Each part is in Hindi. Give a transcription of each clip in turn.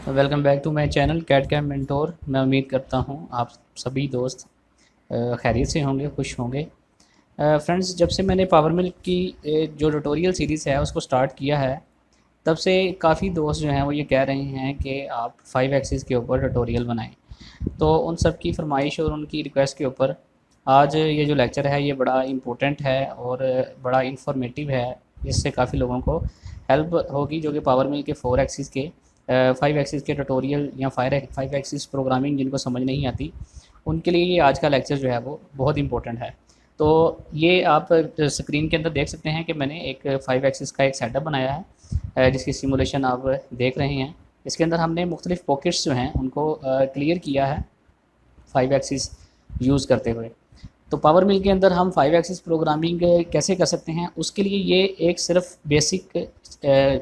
Welcome back to my channel cat cam mentor. मैं उम्मीद करता हूँ आप सभी दोस्त खैरियत से होंगे, खुश होंगे। फ्रेंड्स, जब से मैंने पावर मिल की जो ट्यूटोरियल सीरीज़ है उसको स्टार्ट किया है, तब से काफ़ी दोस्त जो हैं वो ये कह रहे हैं कि आप 5 एक्सिस के ऊपर ट्यूटोरियल बनाएं। तो उन सब की फरमाइश और उनकी रिक्वेस्ट के ऊपर आज ये जो लेक्चर है ये बड़ा इम्पोर्टेंट है और बड़ा इंफॉर्मेटिव है। इससे काफ़ी लोगों को हेल्प होगी जो कि पावर मिल के 4 एक्सिस के 5 एक्सिस के ट्यूटोरियल या 5 एक्सिस प्रोग्रामिंग जिनको समझ नहीं आती, उनके लिए ये आज का लेक्चर जो है वो बहुत इंपॉर्टेंट है। तो ये आप स्क्रीन के अंदर देख सकते हैं कि मैंने एक 5 एक्सिस का एक सेटअप बनाया है, जिसकी सिमुलेशन आप देख रहे हैं। इसके अंदर हमने मुख्तलिफ पॉकेट्स जो हैं उनको क्लियर किया है 5 एक्सिस यूज़ करते हुए। तो पावर मिल के अंदर हम 5 एक्सिस प्रोग्रामिंग कैसे कर सकते हैं, उसके लिए ये एक सिर्फ बेसिक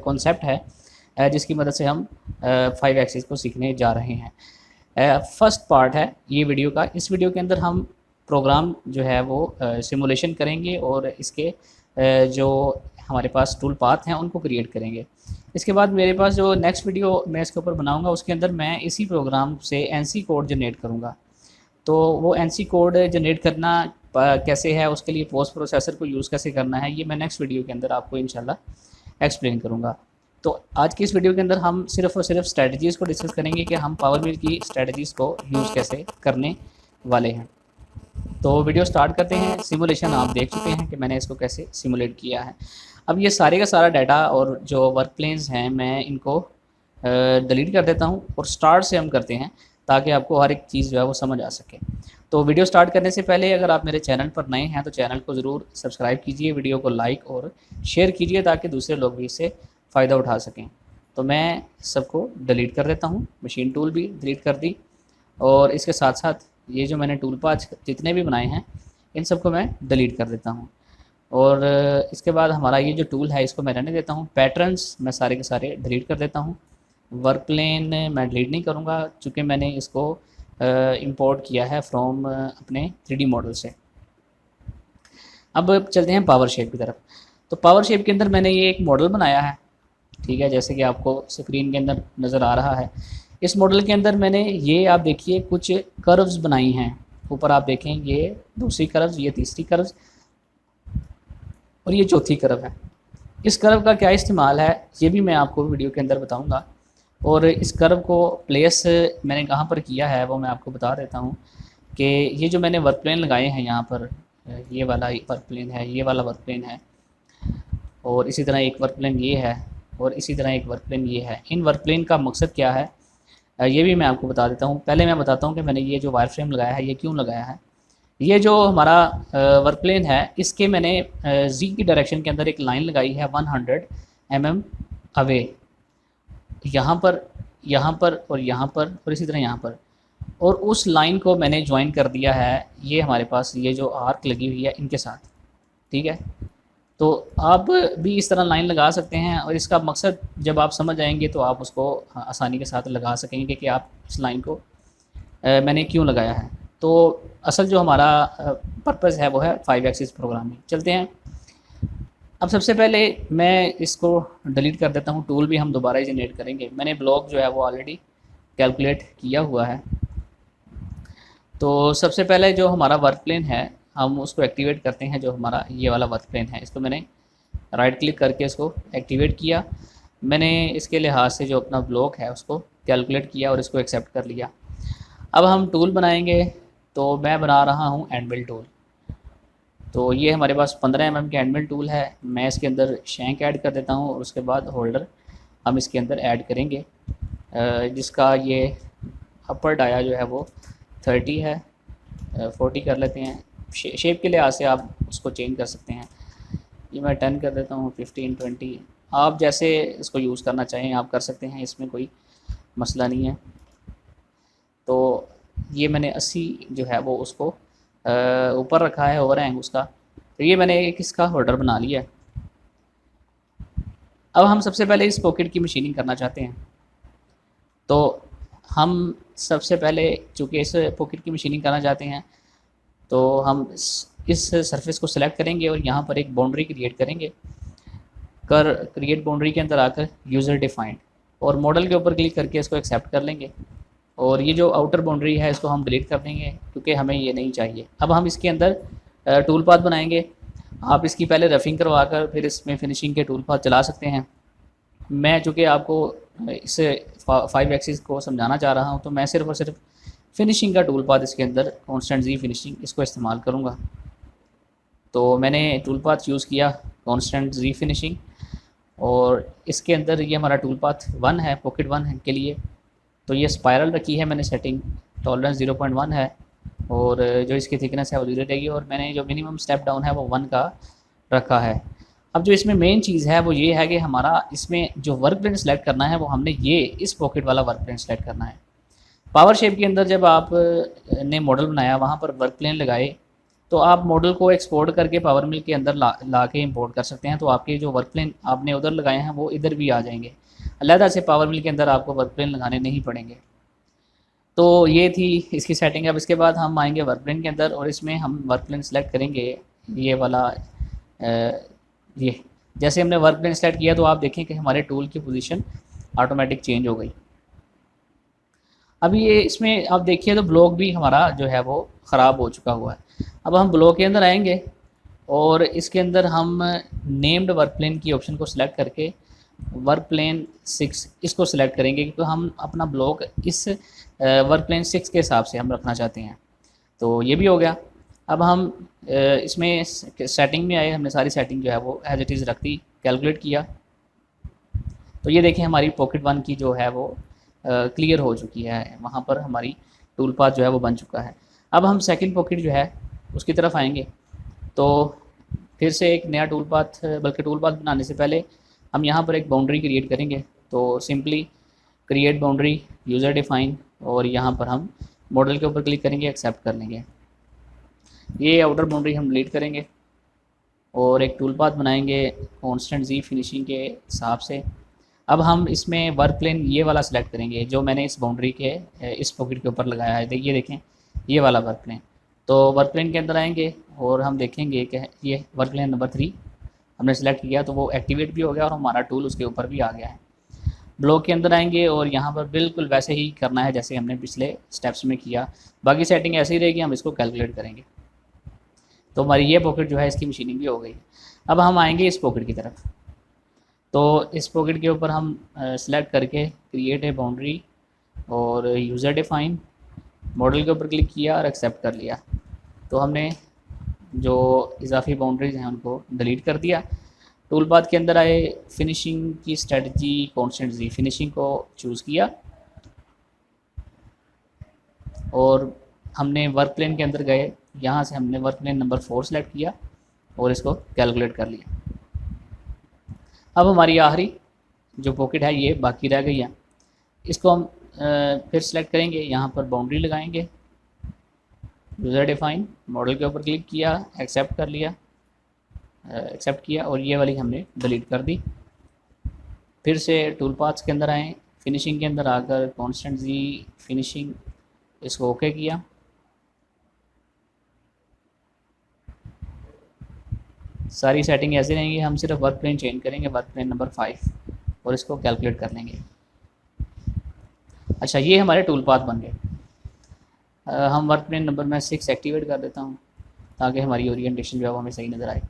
कॉन्सेप्ट है जिसकी मदद से हम 5 एक्सिस को सीखने जा रहे हैं। फर्स्ट पार्ट है ये वीडियो का। इस वीडियो के अंदर हम प्रोग्राम जो है वो सिमुलेशन करेंगे और इसके जो हमारे पास टूल पाथ हैं उनको क्रिएट करेंगे। इसके बाद मेरे पास जो नेक्स्ट वीडियो मैं इसके ऊपर बनाऊंगा उसके अंदर मैं इसी प्रोग्राम से एनसी कोड जनरेट करूंगा। तो वो एनसी कोड जनरेट करना कैसे है, उसके लिए पोस्ट प्रोसेसर को यूज़ कैसे करना है, ये मैं नेक्स्ट वीडियो के अंदर आपको इंशाल्लाह एक्सप्लेन करूँगा। तो आज की इस वीडियो के अंदर हम सिर्फ और सिर्फ स्ट्रेटजीज़ को डिस्कस करेंगे कि हम पावर मिल की स्ट्रेटजीज़ को यूज़ कैसे करने वाले हैं। तो वीडियो स्टार्ट करते हैं। सिमुलेशन आप देख चुके हैं कि मैंने इसको कैसे सिमुलेट किया है। अब ये सारे का सारा डाटा और जो वर्क प्लेन्स हैं मैं इनको डिलीट कर देता हूँ और स्टार्ट से हम करते हैं ताकि आपको हर एक चीज़ जो है वो समझ आ सके। तो वीडियो स्टार्ट करने से पहले अगर आप मेरे चैनल पर नए हैं तो चैनल को ज़रूर सब्सक्राइब कीजिए, वीडियो को लाइक और शेयर कीजिए ताकि दूसरे लोग भी इससे फ़ायदा उठा सकें। तो मैं सबको डिलीट कर देता हूँ, मशीन टूल भी डिलीट कर दी और इसके साथ साथ ये जो मैंने टूल पाथ जितने भी बनाए हैं इन सबको मैं डिलीट कर देता हूँ। और इसके बाद हमारा ये जो टूल है इसको मैं रहने देता हूँ। पैटर्न्स मैं सारे के सारे डिलीट कर देता हूँ। वर्क प्लेन मैं डिलीट नहीं करूँगा चूँकि मैंने इसको इंपोर्ट किया है फ्रॉम अपने 3D मॉडल से। अब चलते हैं पावर शेप की तरफ। तो पावर शेप के अंदर मैंने ये एक मॉडल बनाया है, ठीक है, जैसे कि आपको स्क्रीन के अंदर नज़र आ रहा है। इस मॉडल के अंदर मैंने ये आप देखिए कुछ कर्व्स बनाई हैं। ऊपर आप देखें ये दूसरी कर्व्स, ये तीसरी कर्व्स और ये चौथी कर्व है। इस कर्व का क्या इस्तेमाल है ये भी मैं आपको वीडियो के अंदर बताऊंगा। और इस कर्व को प्लेस मैंने कहाँ पर किया है वो मैं आपको बता देता हूँ कि ये जो मैंने वर्क प्लेन लगाए हैं यहाँ पर, ये वाला वर्क प्लेन है, ये वाला वर्क प्लेन है और इसी तरह एक वर्क प्लेन ये है और इसी तरह एक वर्क प्लेन ये है। इन वर्क प्लेन का मकसद क्या है ये भी मैं आपको बता देता हूँ। पहले मैं बताता हूँ कि मैंने ये जो वायर फ्रेम लगाया है ये क्यों लगाया है। ये जो हमारा वर्क प्लेन है इसके मैंने जी की डायरेक्शन के अंदर एक लाइन लगाई है 100 mm अवे, यहाँ पर, यहाँ पर और यहाँ पर और इसी तरह यहाँ पर। और उस लाइन को मैंने ज्वाइन कर दिया है ये हमारे पास ये जो आर्क लगी हुई है इनके साथ, ठीक है। तो आप भी इस तरह लाइन लगा सकते हैं और इसका मकसद जब आप समझ आएंगे तो आप उसको आसानी के साथ लगा सकेंगे कि आप इस लाइन को मैंने क्यों लगाया है। तो असल जो हमारा पर्पज़ है वो है 5 एक्सिस प्रोग्रामिंग। चलते हैं। अब सबसे पहले मैं इसको डिलीट कर देता हूँ। टूल भी हम दोबारा ही जनरेट करेंगे। मैंने ब्लॉक जो है वो ऑलरेडी कैलकुलेट किया हुआ है। तो सबसे पहले जो हमारा वर्क प्लेन है हम उसको एक्टिवेट करते हैं। जो हमारा ये वाला वर्क प्लेन है इसको मैंने राइट क्लिक करके इसको एक्टिवेट किया। मैंने इसके लिहाज से जो अपना ब्लॉक है उसको कैलकुलेट किया और इसको एक्सेप्ट कर लिया। अब हम टूल बनाएंगे। तो मैं बना रहा हूँ एंडमिल टूल। तो ये हमारे पास 15 mm के एंडमिल टूल है। मैं इसके अंदर शैंक ऐड कर देता हूँ और उसके बाद होल्डर हम इसके अंदर ऐड करेंगे, जिसका ये अपर डाया जो है वो 30 है, 40 कर लेते हैं। शेप के लिहाज से आप उसको चेंज कर सकते हैं। ये मैं 10 कर देता हूँ, 15, 20, आप जैसे इसको यूज़ करना चाहें आप कर सकते हैं, इसमें कोई मसला नहीं है। तो ये मैंने 80 जो है वो उसको ऊपर रखा है ओवरहैंग उसका। तो ये मैंने एक इसका होल्डर बना लिया है। अब हम सबसे पहले इस पॉकेट की मशीनिंग करना चाहते हैं। तो हम सबसे पहले चूँकि इस पॉकेट की मशीनिंग करना चाहते हैं तो हम इस सरफेस को सिलेक्ट करेंगे और यहाँ पर एक बाउंड्री क्रिएट करेंगे। कर क्रिएट बाउंड्री के अंदर आकर यूज़र डिफाइंड और मॉडल के ऊपर क्लिक करके इसको एक्सेप्ट कर लेंगे और ये जो आउटर बाउंड्री है इसको हम डिलीट कर देंगे क्योंकि हमें ये नहीं चाहिए। अब हम इसके अंदर टूल पाथ बनाएंगे। आप इसकी पहले रफिंग करवा कर फिर इसमें फिनिशिंग के टूल पाथ चला सकते हैं। मैं चूँकि आपको इसे 5 एक्सिस को समझाना चाह रहा हूँ तो मैं सिर्फ और सिर्फ फिनिशिंग का टूल पाथ इसके अंदर कॉन्स्टेंट जी फिनिशिंग इसको इस्तेमाल करूँगा। तो मैंने टूल पाथ यूज़ किया कॉन्स्टेंट जी फिनिशिंग और इसके अंदर ये हमारा टूल पाथ 1 है, पॉकेट 1 है के लिए। तो ये स्पायरल रखी है मैंने सेटिंग, टॉलरेंस 0.1 है और जो इसकी थिकनेस है वो 0 रहेगी और मैंने जो मिनिमम स्टेप डाउन है वो 1 का रखा है। अब जो इसमें मेन चीज़ है वो ये है कि हमारा इसमें जो वर्क प्लेन सेलेक्ट करना है वो हमने ये इस पॉकेट वाला वर्क प्लेन सेलेक्ट करना है। पावर शेप के अंदर जब आप ने मॉडल बनाया वहाँ पर वर्क प्लेन लगाए तो आप मॉडल को एक्सपोर्ट करके पावर मिल के अंदर ला के इम्पोर्ट कर सकते हैं। तो आपके जो वर्क प्लेन आपने उधर लगाए हैं वो इधर भी आ जाएंगे, अलहदा से पावर मिल के अंदर आपको वर्क प्लेन लगाने नहीं पड़ेंगे। तो ये थी इसकी सेटिंग। अब इसके बाद हम आएंगे वर्क प्लेन के अंदर और इसमें हम वर्क प्लेन सेलेक्ट करेंगे ये वाला। ये जैसे हमने वर्क प्लेन सेलेक्ट किया तो आप देखें कि हमारे टूल की पोजीशन ऑटोमेटिक चेंज हो गई। अभी ये इसमें आप देखिए तो ब्लॉक भी हमारा जो है वो ख़राब हो चुका हुआ है। अब हम ब्लॉक के अंदर आएंगे और इसके अंदर हम नेम्ड वर्क प्लेन की ऑप्शन को सिलेक्ट करके वर्क प्लेन 6 इसको सिलेक्ट करेंगे क्योंकि हम अपना ब्लॉक इस वर्क प्लेन 6 के हिसाब से हम रखना चाहते हैं। तो ये भी हो गया। अब हम इसमें सेटिंग में आए, हमने सारी सेटिंग जो है वो एज इट इज़ रख दी, कैलकुलेट किया। तो ये देखें हमारी पॉकेट 1 की जो है वो क्लियर हो चुकी है, वहाँ पर हमारी टूल पाथ जो है वो बन चुका है। अब हम सेकंड पॉकेट जो है उसकी तरफ आएंगे तो फिर से एक नया टूल पाथ, बल्कि टूल पाथ बनाने से पहले हम यहाँ पर एक बाउंड्री क्रिएट करेंगे। तो simply create boundary user define और यहाँ पर हम मॉडल के ऊपर क्लिक करेंगे, एक्सेप्ट कर लेंगे। ये आउटर बाउंड्री हम डिलीट करेंगे और एक टूल पाथ बनाएंगे कॉन्स्टेंट जी फिनिशिंग के हिसाब से। अब हम इसमें वर्क प्लेन ये वाला सेलेक्ट करेंगे जो मैंने इस बाउंड्री के इस पॉकेट के ऊपर लगाया है। देखिए देखें ये वाला वर्क प्लेन। तो वर्क प्लेन के अंदर आएंगे और हम देखेंगे कि ये वर्क प्लेन नंबर 3 हमने सेलेक्ट किया तो वो एक्टिवेट भी हो गया और हमारा टूल उसके ऊपर भी आ गया है। ब्लॉक के अंदर आएंगे और यहाँ पर बिल्कुल वैसे ही करना है जैसे हमने पिछले स्टेप्स में किया, बाकी सेटिंग ऐसी ही रहेगी। हम इसको कैलकुलेट करेंगे तो हमारी ये पॉकेट जो है इसकी मशीनिंग भी हो गई। अब हम आएंगे इस पॉकेट की तरफ। तो इस पॉकेट के ऊपर हम सेलेक्ट करके क्रिएट ए बाउंड्री और यूज़र डिफाइन, मॉडल के ऊपर क्लिक किया और एक्सेप्ट कर लिया। तो हमने जो इजाफी बाउंड्रीज हैं उनको डिलीट कर दिया। टूल पाथ के अंदर आए, फिनिशिंग की स्ट्रेटजी कॉन्स्टेंट जी फिनिशिंग को चूज़ किया और हमने वर्क प्लेन के अंदर गए, यहाँ से हमने वर्क प्लेन नंबर 4 सेलेक्ट किया और इसको कैलकुलेट कर लिया। अब हमारी आखिरी जो पॉकेट है ये बाकी रह गई है, इसको हम फिर सेलेक्ट करेंगे, यहाँ पर बाउंड्री लगाएंगे, यूज़र डिफाइन, मॉडल के ऊपर क्लिक किया, एक्सेप्ट कर लिया, एक्सेप्ट किया और ये वाली हमने डिलीट कर दी। फिर से टूल पाथ्स के अंदर आए, फिनिशिंग के अंदर आकर कॉन्स्टेंट जी फिनिशिंग इसको ओके किया। सारी सेटिंग ऐसे रहेंगी, हम सिर्फ वर्क प्लेन चेंज करेंगे, वर्क प्लेन नंबर 5 और इसको कैलकुलेट कर लेंगे। अच्छा ये हमारे टूल पाथ बन गए। हम वर्क प्लेन नंबर मैं 6 एक्टिवेट कर देता हूँ ताकि हमारी ओरिएंटेशन जो है वो हमें सही नज़र आए।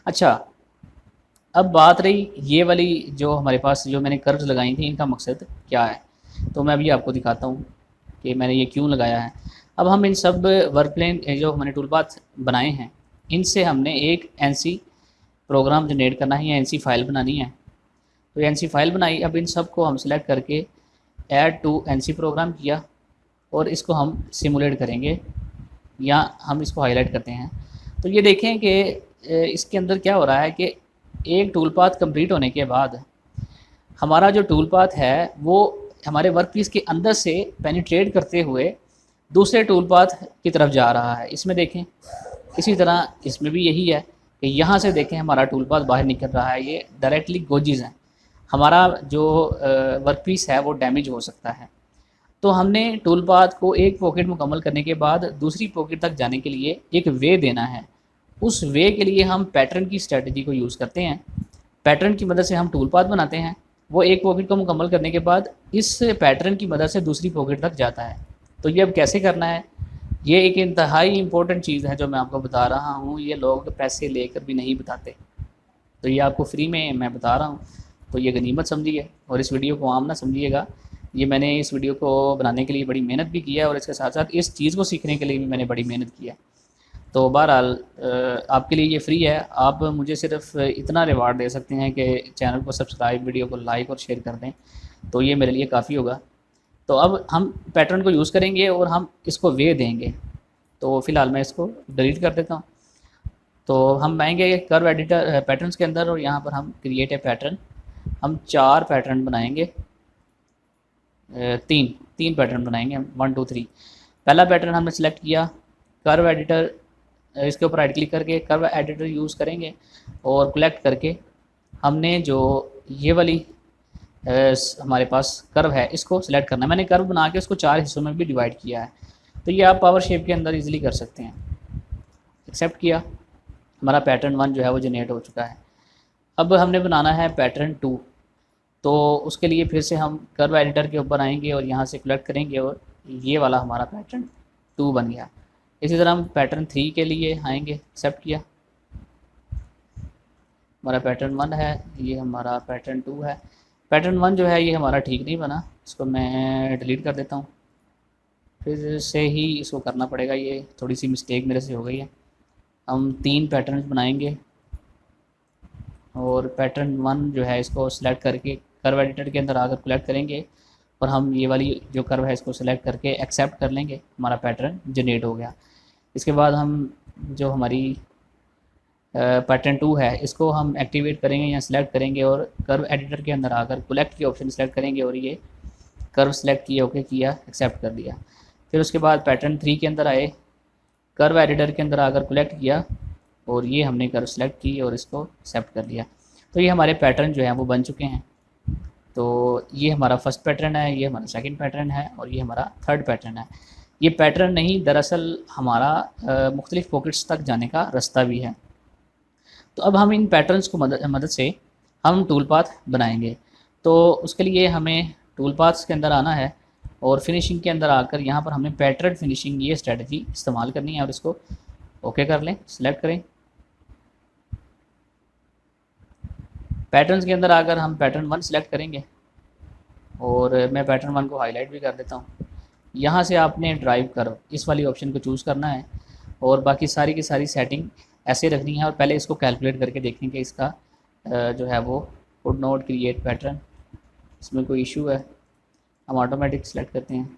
अच्छा अब बात रही ये वाली जो हमारे पास जो मैंने कर्व्स लगाई थी इनका मकसद क्या है, तो मैं अभी आपको दिखाता हूँ कि मैंने ये क्यों लगाया है। अब हम इन सब वर्क प्लेन जो हमने टूल पाथ बनाए हैं इनसे हमने एक एनसी प्रोग्राम जनरेट करना है या एनसी फाइल बनानी है। तो एनसी फाइल बनाई, अब इन सब को हम सिलेक्ट करके ऐड टू एनसी प्रोग्राम किया और इसको हम सिमुलेट करेंगे या हम इसको हाईलाइट करते हैं। तो ये देखें कि इसके अंदर क्या हो रहा है कि एक टूल पाथ कंप्लीट होने के बाद हमारा जो टूल पाथ है वो हमारे वर्क पीस के अंदर से पेनिट्रेट करते हुए दूसरे टूल पाथ की तरफ जा रहा है। इसमें देखें इसी तरह इसमें भी यही है कि यहाँ से देखें हमारा टूल पाथ बाहर निकल रहा है, ये डायरेक्टली गोजीज हैं, हमारा जो वर्क पीस है वो डैमेज हो सकता है। तो हमने टूल पाथ को एक पॉकेट मुकम्मल करने के बाद दूसरी पॉकेट तक जाने के लिए एक वे देना है। उस वे के लिए हम पैटर्न की स्ट्रेटजी को यूज़ करते हैं। पैटर्न की मदद से हम टूल पाथ बनाते हैं, वो एक पॉकेट को मुकम्मल करने के बाद इस पैटर्न की मदद से दूसरी पॉकेट तक जाता है। तो ये अब कैसे करना है, ये एक इंतहाई इम्पोर्टेंट चीज़ है जो मैं आपको बता रहा हूँ, ये लोग पैसे लेकर भी नहीं बताते। तो ये आपको फ्री में मैं बता रहा हूँ, तो ये गनीमत समझिए और इस वीडियो को आम ना समझिएगा। ये मैंने इस वीडियो को बनाने के लिए बड़ी मेहनत भी की है और इसके साथ साथ इस चीज़ को सीखने के लिए भी मैंने बड़ी मेहनत की है। तो बहरहाल आपके लिए ये फ्री है, आप मुझे सिर्फ इतना रिवार्ड दे सकते हैं कि चैनल को सब्सक्राइब, वीडियो को लाइक और शेयर कर दें, तो ये मेरे लिए काफ़ी होगा। तो अब हम पैटर्न को यूज़ करेंगे और हम इसको वे देंगे। तो फ़िलहाल मैं इसको डिलीट कर देता हूँ। तो हम आएंगे कर्व एडिटर पैटर्न्स के अंदर और यहाँ पर हम क्रिएट ए पैटर्न, हम 4 पैटर्न बनाएंगे, तीन पैटर्न बनाएंगे हम, 1 2 3। पहला पैटर्न हमने सेलेक्ट किया, कर्व एडिटर, इसके ऊपर राइट क्लिक करके कर्व एडिटर यूज़ करेंगे और कलेक्ट करके हमने जो ये वाली हमारे पास कर्व है इसको सिलेक्ट करना है। मैंने कर्व बना के उसको 4 हिस्सों में भी डिवाइड किया है, तो ये आप पावर शेप के अंदर इजीली कर सकते हैं। एक्सेप्ट किया, हमारा पैटर्न 1 जो है वो जनरेट हो चुका है। अब हमने बनाना है पैटर्न 2, तो उसके लिए फिर से हम कर्व एडिटर के ऊपर आएंगे और यहाँ से कलेक्ट करेंगे और ये वाला हमारा पैटर्न 2 बन गया। इसी तरह हम पैटर्न 3 के लिए आएंगे, एक्सेप्ट किया, हमारा पैटर्न 1 है, ये हमारा पैटर्न 2 है। पैटर्न 1 जो है ये हमारा ठीक नहीं बना, इसको मैं डिलीट कर देता हूँ, फिर से ही इसको करना पड़ेगा, ये थोड़ी सी मिस्टेक मेरे से हो गई है। हम 3 पैटर्न बनाएंगे और पैटर्न 1 जो है इसको सिलेक्ट करके कर्व एडिटर के अंदर आकर कलेक्ट करेंगे और हम ये वाली जो कर्व है इसको सिलेक्ट करके एक्सेप्ट कर लेंगे, हमारा पैटर्न जनरेट हो गया। इसके बाद हम जो हमारी पैटर्न 2 है इसको हम एक्टिवेट करेंगे या सिलेक्ट करेंगे और कर्व एडिटर के अंदर आकर कलेक्ट की ऑप्शन सेलेक्ट करेंगे और ये कर्व सेलेक्ट किया, ओके किया, एक्सेप्ट कर दिया। फिर उसके बाद पैटर्न 3 के अंदर आए, कर्व एडिटर के अंदर आकर कलेक्ट किया और ये हमने कर्व सेलेक्ट की और इसको एक्सेप्ट कर दिया। तो ये हमारे पैटर्न जो हैं वो बन चुके हैं। तो ये हमारा फर्स्ट पैटर्न है, ये हमारा सेकंड पैटर्न है और ये हमारा थर्ड पैटर्न है। ये पैटर्न नहीं, दरअसल हमारा मुख्तलिफ पॉकेट्स तक जाने का रास्ता भी है। तो अब हम इन पैटर्न्स को मदद से हम टूल पाथ बनाएंगे। तो उसके लिए हमें टूल पाथ्स के अंदर आना है और फिनिशिंग के अंदर आकर यहाँ पर हमने पैटर्न फिनिशिंग ये स्ट्रेटजी इस्तेमाल करनी है और इसको ओके कर लें, सिलेक्ट करें। पैटर्न्स के अंदर आकर हम पैटर्न 1 सिलेक्ट करेंगे और मैं पैटर्न 1 को हाईलाइट भी कर देता हूँ। यहाँ से आपने ड्राइव कर्व इस वाली ऑप्शन को चूज़ करना है और बाकी सारी की सारी सेटिंग ऐसे रखनी है और पहले इसको कैलकुलेट करके देखें कि इसका जो है वो वुड नॉट क्रिएट पैटर्न, इसमें कोई इशू है। हम ऑटोमेटिक सेलेक्ट करते हैं,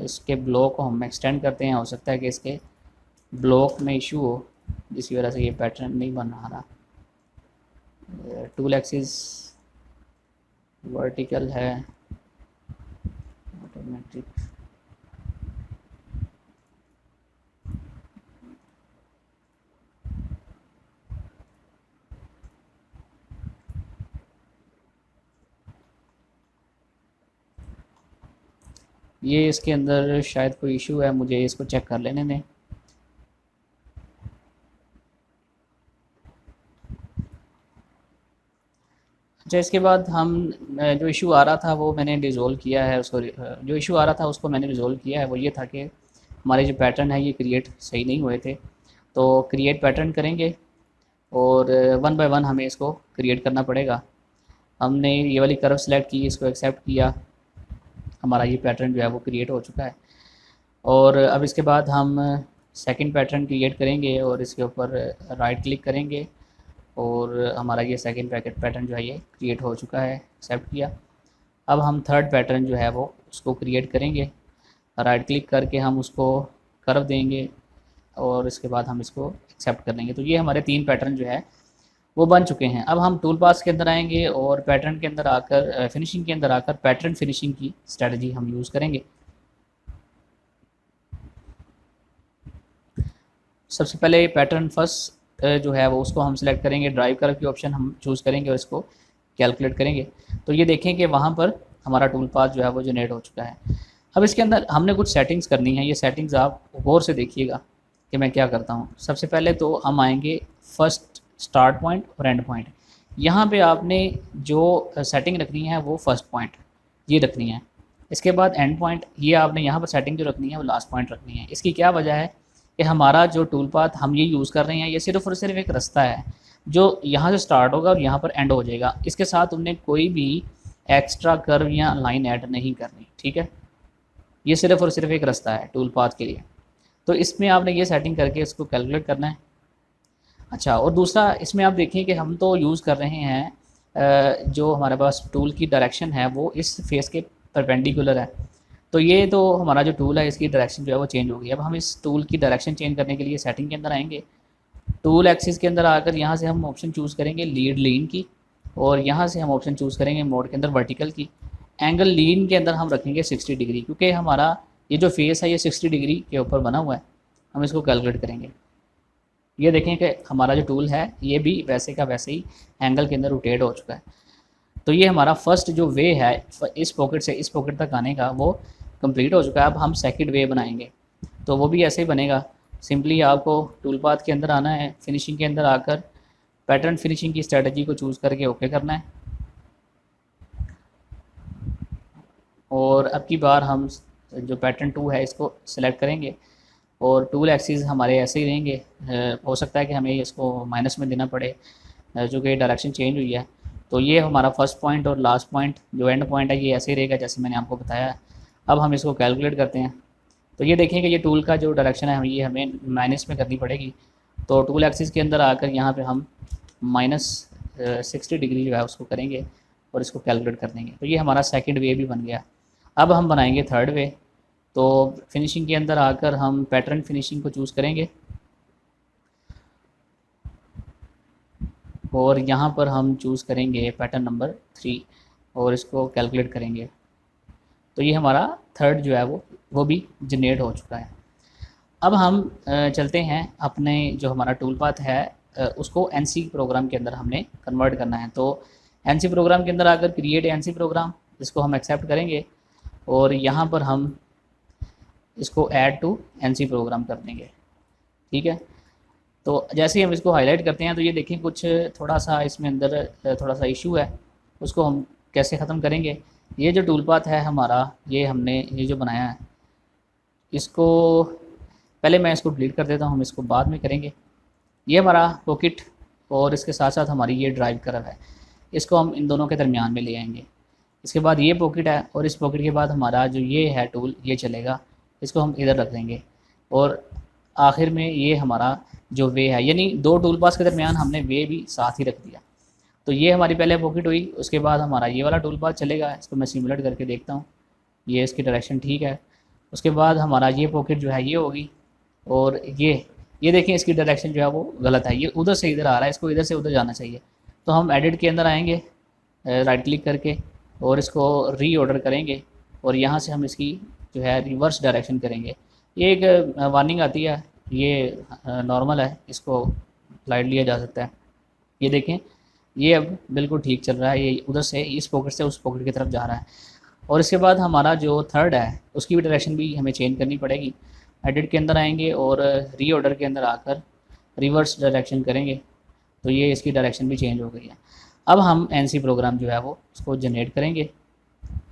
इसके ब्लॉक को हम एक्सटेंड करते हैं, हो सकता है कि इसके ब्लॉक में इशू हो जिसकी वजह से ये पैटर्न नहीं बन रहा। टूल एक्सिस वर्टिकल है, ऑटोमेटिक, ये इसके अंदर शायद कोई इशू है, मुझे इसको चेक कर लेने दें। अच्छा, इसके बाद हम जो इशू आ रहा था वो मैंने रिज़ोल्व किया है, उसको जो इशू आ रहा था उसको मैंने रिज़ोल्व किया है। वो ये था कि हमारे जो पैटर्न है ये क्रिएट सही नहीं हुए थे। तो क्रिएट पैटर्न करेंगे और 1 बाय 1 हमें इसको क्रिएट करना पड़ेगा। हमने ये वाली कर्व सेलेक्ट की, इसको एक्सेप्ट किया, हमारा ये पैटर्न जो है वो क्रिएट हो चुका है। और अब इसके बाद हम सेकंड पैटर्न क्रिएट करेंगे और इसके ऊपर राइट क्लिक करेंगे और हमारा ये सेकंड पैटर्न जो है ये क्रिएट हो चुका है, एक्सेप्ट किया। अब हम थर्ड पैटर्न जो है वो उसको क्रिएट करेंगे, राइट क्लिक करके हम उसको कर्व देंगे और इसके बाद हम इसको एक्सेप्ट कर लेंगे। तो ये हमारे 3 पैटर्न जो है वो बन चुके हैं। अब हम टूल पास के अंदर आएंगे और पैटर्न के अंदर आकर फिनिशिंग के अंदर आकर पैटर्न फिनिशिंग की स्ट्रेटजी हम यूज़ करेंगे। सबसे पहले पैटर्न फर्स्ट जो है वो उसको हम सिलेक्ट करेंगे, ड्राइव कर्व की ऑप्शन हम चूज़ करेंगे और इसको कैलकुलेट करेंगे। तो ये देखें कि वहाँ पर हमारा टूल पाथ जो है वो जनरेट हो चुका है। अब इसके अंदर हमने कुछ सेटिंग्स करनी है, ये सेटिंग्स आप गौर से देखिएगा। कि मैं क्या करता हूँ। सबसे पहले तो हम आएंगे फर्स्ट स्टार्ट पॉइंट और एंड पॉइंट। यहाँ पे आपने जो सेटिंग रखनी है वो फर्स्ट पॉइंट ये रखनी है। इसके बाद एंड पॉइंट ये आपने यहाँ पर सेटिंग जो रखनी है वो लास्ट पॉइंट रखनी है। इसकी क्या वजह है कि हमारा जो टूल पाथ हम ये यूज़ कर रहे हैं ये सिर्फ और सिर्फ एक रास्ता है जो यहाँ से स्टार्ट होगा और यहाँ पर एंड हो जाएगा। इसके साथ उनने कोई भी एक्स्ट्रा कर्व या लाइन ऐड नहीं करनी, ठीक है। ये सिर्फ और सिर्फ एक रास्ता है टूल पाथ के लिए। तो इसमें आपने ये सेटिंग करके इसको कैलकुलेट करना है। अच्छा, और दूसरा इसमें आप देखें कि हम तो यूज़ कर रहे हैं जो हमारे पास टूल की डायरेक्शन है वो इस फेस के परपेंडिकुलर है। तो ये तो हमारा जो टूल है इसकी डायरेक्शन जो है वो चेंज हो गई। अब हम इस टूल की डायरेक्शन चेंज करने के लिए सेटिंग के अंदर आएंगे। टूल एक्सिस के अंदर आकर यहाँ से हम ऑप्शन चूज़ करेंगे लीड लीन की, और यहाँ से हम ऑप्शन चूज़ करेंगे मोड के अंदर वर्टिकल की। एंगल लीन के अंदर हम रखेंगे 60 डिग्री, क्योंकि हमारा ये जो फेस है ये 60 डिग्री के ऊपर बना हुआ है। हम इसको कैलकुलेट करेंगे। ये देखें कि हमारा जो टूल है ये भी वैसे का वैसे ही एंगल के अंदर रोटेट हो चुका है। तो ये हमारा फर्स्ट जो वे है इस पॉकेट से इस पॉकेट तक आने का वो कंप्लीट हो चुका है। अब हम सेकंड वे बनाएंगे, तो वो भी ऐसे ही बनेगा। सिंपली आपको टूल पाथ के अंदर आना है, फिनिशिंग के अंदर आकर पैटर्न फिनिशिंग की स्ट्रेटजी को चूज़ करके ओके करना है। और अब की बार हम जो पैटर्न 2 है इसको सिलेक्ट करेंगे और टूल एक्सिस हमारे ऐसे ही रहेंगे। हो सकता है कि हमें इसको माइनस में देना पड़े जो कि डायरेक्शन चेंज हुई है। तो ये हमारा फर्स्ट पॉइंट और लास्ट पॉइंट जो एंड पॉइंट है ये ऐसे ही रहेगा जैसे मैंने आपको बताया। अब हम इसको कैलकुलेट करते हैं। तो ये देखें कि ये टूल का जो डायरेक्शन है ये हमें माइनस में करनी पड़ेगी। तो टूल एक्सिस के अंदर आकर यहाँ पे हम -60 डिग्री जो है उसको करेंगे और इसको कैलकुलेट कर देंगे। तो ये हमारा सेकंड वे भी बन गया। अब हम बनाएंगे थर्ड वे। तो फिनिशिंग के अंदर आकर हम पैटर्न फिनिशिंग को चूज़ करेंगे और यहाँ पर हम चूज़ करेंगे पैटर्न नंबर 3 और इसको कैलकुलेट करेंगे। तो ये हमारा थर्ड जो है वो भी जनरेट हो चुका है। अब हम चलते हैं अपने जो हमारा टूल पाथ है उसको एनसी प्रोग्राम के अंदर हमने कन्वर्ट करना है। तो एनसी प्रोग्राम के अंदर आकर क्रिएट एनसी प्रोग्राम इसको हम एक्सेप्ट करेंगे और यहाँ पर हम इसको ऐड टू एनसी प्रोग्राम कर देंगे, ठीक है। तो जैसे ही हम इसको हाईलाइट करते हैं तो ये देखें कुछ थोड़ा सा इसमें अंदर थोड़ा सा इशू है, उसको हम कैसे ख़त्म करेंगे। ये जो टूल पाथ है हमारा ये हमने ये जो बनाया है इसको पहले मैं इसको डिलीट कर देता हूँ, हम इसको बाद में करेंगे। ये हमारा पॉकेट और इसके साथ साथ हमारी ये ड्राइव कर्व है, इसको हम इन दोनों के दरमियान में ले आएंगे। इसके बाद ये पॉकेट है और इस पॉकेट के बाद हमारा जो ये है टूल ये चलेगा, इसको हम इधर रख देंगे। और आखिर में ये हमारा जो वे है यानी दो टूल पास के दरमियान हमने वे भी साथ ही रख दिया। तो ये हमारी पहले पॉकेट हुई, उसके बाद हमारा ये वाला टूल पास चलेगा। इसको मैं सिमुलेट करके देखता हूँ, ये इसकी डायरेक्शन ठीक है। उसके बाद हमारा ये पॉकेट जो है ये होगी और ये देखें इसकी डायरेक्शन जो है वो गलत है, ये उधर से इधर आ रहा है, इसको इधर से उधर जाना चाहिए। तो हम एडिट के अंदर आएंगे राइट क्लिक करके और इसको रीऑर्डर करेंगे और यहाँ से हम इसकी जो है रिवर्स डायरेक्शन करेंगे। ये एक वार्निंग आती है, ये नॉर्मल है, इसको लाइट लिया जा सकता है। ये देखें ये अब बिल्कुल ठीक चल रहा है, ये उधर से इस पॉकेट से उस पॉकेट की तरफ जा रहा है। और इसके बाद हमारा जो थर्ड है उसकी भी डायरेक्शन भी हमें चेंज करनी पड़ेगी। एडिट के अंदर आएंगे और रीऑर्डर के अंदर आकर रिवर्स डायरेक्शन करेंगे तो ये इसकी डायरेक्शन भी चेंज हो गई है। अब हम एनसी प्रोग्राम जो है वो उसको जनरेट करेंगे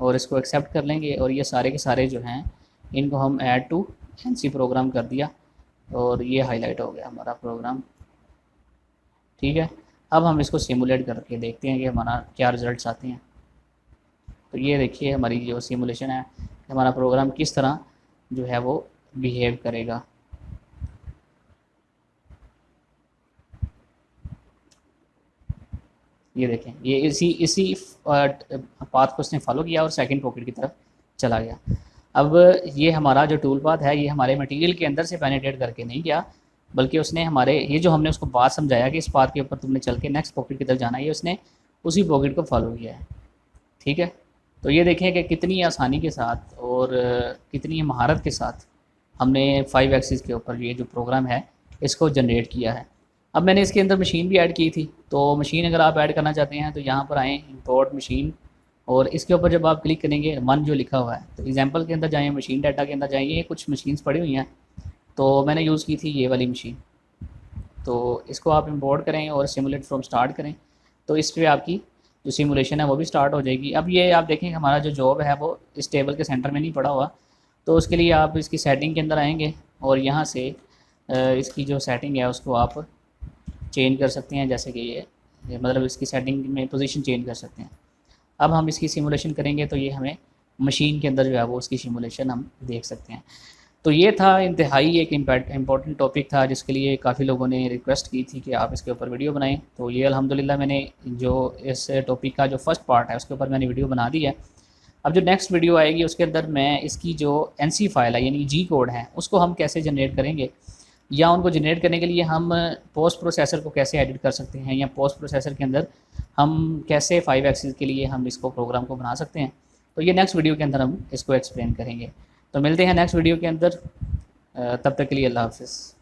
और इसको एक्सेप्ट कर लेंगे और ये सारे के सारे जो हैं इनको हम ऐड टू एनसी प्रोग्राम कर दिया और ये हाईलाइट हो गया हमारा प्रोग्राम, ठीक है। अब हम इसको सिमुलेट करके देखते हैं कि हमारा क्या रिज़ल्ट्स आते हैं। तो ये देखिए हमारी जो सिमुलेशन है हमारा प्रोग्राम किस तरह जो है वो बिहेव करेगा। ये देखें ये इसी पाथ को उसने फॉलो किया और सेकंड पॉकेट की तरफ चला गया। अब ये हमारा जो टूल पाथ है ये हमारे मटेरियल के अंदर से पेनिट्रेट करके नहीं गया, बल्कि उसने हमारे ये जो हमने उसको बात समझाया कि इस पाथ के ऊपर तुमने चल के नेक्स्ट पॉकेट की तरफ जाना है, ये उसने उसी पॉकेट को फॉलो किया है, ठीक है। तो ये देखें कि कितनी आसानी के साथ और कितनी महारत के साथ हमने 5 एक्सिस के ऊपर ये जो प्रोग्राम है इसको जनरेट किया है। अब मैंने इसके अंदर मशीन भी ऐड की थी, तो मशीन अगर आप ऐड करना चाहते हैं तो यहाँ पर आएँ इंपोर्ट मशीन और इसके ऊपर जब आप क्लिक करेंगे 1 जो लिखा हुआ है तो एग्जांपल के अंदर जाएँ, मशीन डाटा के अंदर जाएँ, ये कुछ मशीन्स पड़ी हुई हैं तो मैंने यूज़ की थी ये वाली मशीन। तो इसको आप इंपोर्ट करें और सिमुलेट फ्रॉम स्टार्ट करें, तो इस पे आपकी जो सिमुलेशन है वो भी स्टार्ट हो जाएगी। अब ये आप देखें हमारा जो जॉब है वो इस टेबल के सेंटर में नहीं पड़ा हुआ, तो उसके लिए आप इसकी सेटिंग के अंदर आएंगे और यहाँ से इसकी जो सेटिंग है उसको आप चेंज कर सकते हैं, जैसे कि ये मतलब इसकी सेटिंग में पोजीशन चेंज कर सकते हैं। अब हम इसकी सिमुलेशन करेंगे तो ये हमें मशीन के अंदर जो है वो उसकी सिमुलेशन हम देख सकते हैं। तो ये था इंतहाई एक इम्पॉर्टेंट टॉपिक था जिसके लिए काफ़ी लोगों ने रिक्वेस्ट की थी कि आप इसके ऊपर वीडियो बनाएं। तो ये अल्हम्दुलिल्लाह मैंने जो इस टॉपिक का जो फर्स्ट पार्ट है उसके ऊपर मैंने वीडियो बना दी है। अब जो नेक्स्ट वीडियो आएगी उसके अंदर मैं इसकी जो NC फाइल है यानी जी कोड है उसको हम कैसे जनरेट करेंगे, या उनको जनरेट करने के लिए हम पोस्ट प्रोसेसर को कैसे एडिट कर सकते हैं, या पोस्ट प्रोसेसर के अंदर हम कैसे 5 एक्सिस के लिए हम इसको प्रोग्राम को बना सकते हैं। तो ये नेक्स्ट वीडियो के अंदर हम इसको एक्सप्लेन करेंगे। तो मिलते हैं नेक्स्ट वीडियो के अंदर, तब तक के लिए अल्लाह हाफ़िज़।